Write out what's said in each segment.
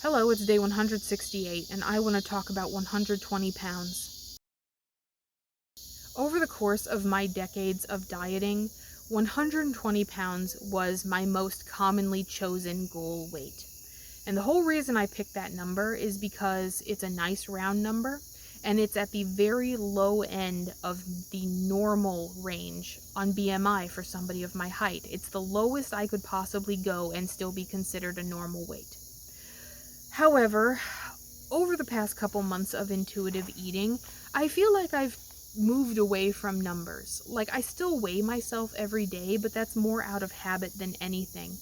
Hello, it's day 168, and I want to talk about 120 pounds. Over the course of my decades of dieting, 120 pounds was my most commonly chosen goal weight. And the whole reason I picked that number is because it's a nice round number, and it's at the very low end of the normal range on BMI for somebody of my height. It's the lowest I could possibly go and still be considered a normal weight. However, over the past couple months of intuitive eating, I feel like I've moved away from numbers. Like, I still weigh myself every day, but that's more out of habit than anything.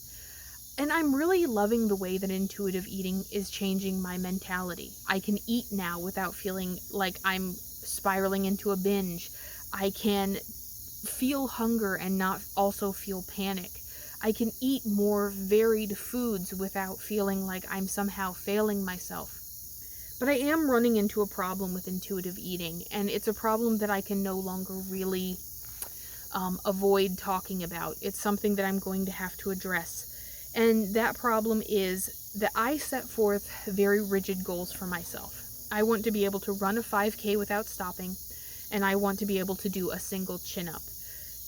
And I'm really loving the way that intuitive eating is changing my mentality. I can eat now without feeling like I'm spiraling into a binge. I can feel hunger and not also feel panic. I can eat more varied foods without feeling like I'm somehow failing myself. But I am running into a problem with intuitive eating, and it's a problem that I can no longer really avoid talking about. It's something that I'm going to have to address. And that problem is that I set forth very rigid goals for myself. I want to be able to run a 5K without stopping, and I want to be able to do a single chin-up.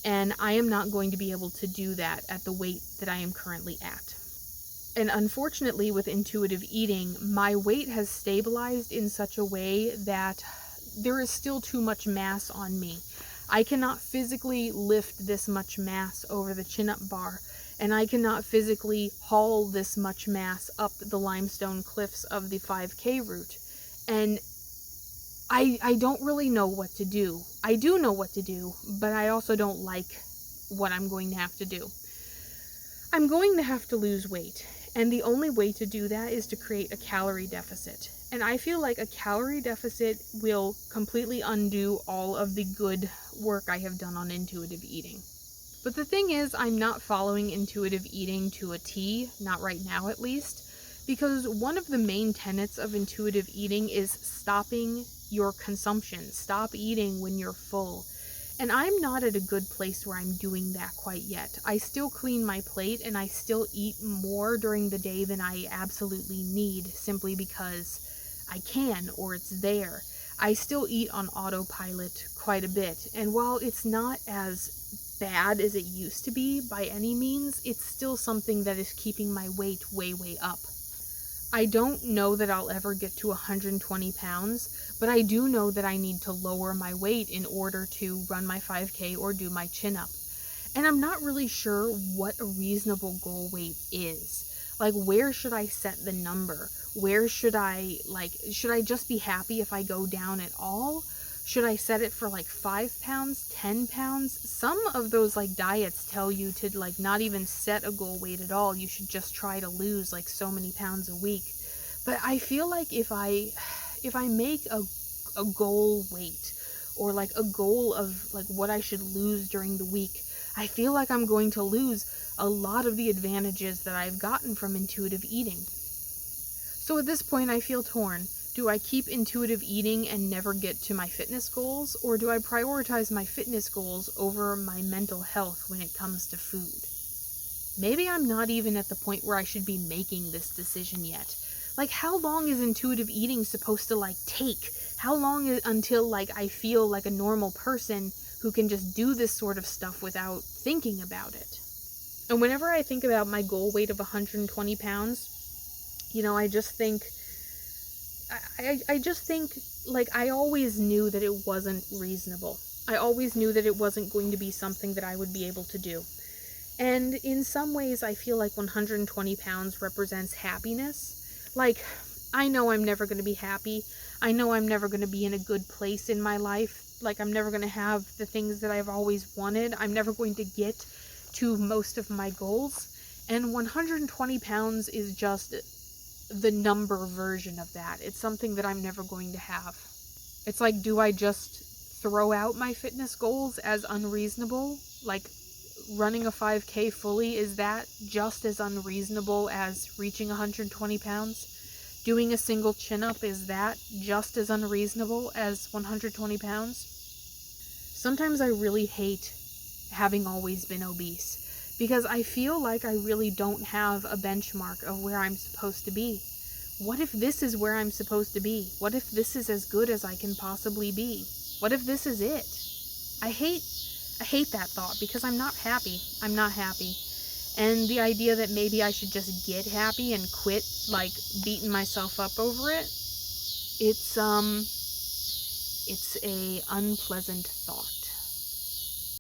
And I am not going to be able to do that at the weight that I am currently at. And unfortunately, with intuitive eating, my weight has stabilized in such a way that there is still too much mass on me. I cannot physically lift this much mass over the chin-up bar, and I cannot physically haul this much mass up the limestone cliffs of the 5K route. And I don't really know what to do. I do know what to do, but I also don't like what I'm going to have to do. I'm going to have to lose weight, and the only way to do that is to create a calorie deficit. And I feel like a calorie deficit will completely undo all of the good work I have done on intuitive eating. But the thing is, I'm not following intuitive eating to a T, not right now at least, because one of the main tenets of intuitive eating is stopping your consumption. Stop eating when you're full. And I'm not at a good place where I'm doing that quite yet. I still clean my plate and I still eat more during the day than I absolutely need, simply because I can or it's there. I still eat on autopilot quite a bit, and while it's not as bad as it used to be by any means, it's still something that is keeping my weight way, way up. I don't know that I'll ever get to 120 pounds, but I do know that I need to lower my weight in order to run my 5K or do my chin-up. And I'm not really sure what a reasonable goal weight is. Like, where should I set the number? Where should I just be happy if I go down at all? Should I set it for like 5 pounds, 10 pounds? Some of those diets tell you to not even set a goal weight at all. You should just try to lose so many pounds a week. But I feel like if I make a goal weight, or a goal of what I should lose during the week, I feel like I'm going to lose a lot of the advantages that I've gotten from intuitive eating. So at this point, I feel torn. Do I keep intuitive eating and never get to my fitness goals, or do I prioritize my fitness goals over my mental health when it comes to food? Maybe I'm not even at the point where I should be making this decision yet. How long is intuitive eating supposed to take? How long until I feel like a normal person who can just do this sort of stuff without thinking about it? And whenever I think about my goal weight of 120 pounds, I just think I always knew that it wasn't reasonable. I always knew that it wasn't going to be something that I would be able to do. And in some ways, I feel like 120 pounds represents happiness. I know I'm never going to be happy. I know I'm never going to be in a good place in my life. I'm never going to have the things that I've always wanted. I'm never going to get to most of my goals. And 120 pounds is just the number version of that. It's something that I'm never going to have. It's do I just throw out my fitness goals as unreasonable? Running a 5K fully, is that just as unreasonable as reaching 120 pounds? Doing a single chin-up, is that just as unreasonable as 120 pounds? Sometimes I really hate having always been obese, because I feel like I really don't have a benchmark of where I'm supposed to be. What if this is where I'm supposed to be? What if this is as good as I can possibly be? What if this is it? I hate that thought because I'm not happy. I'm not happy. And the idea that maybe I should just get happy and quit, like, beating myself up over it, it's a unpleasant thought.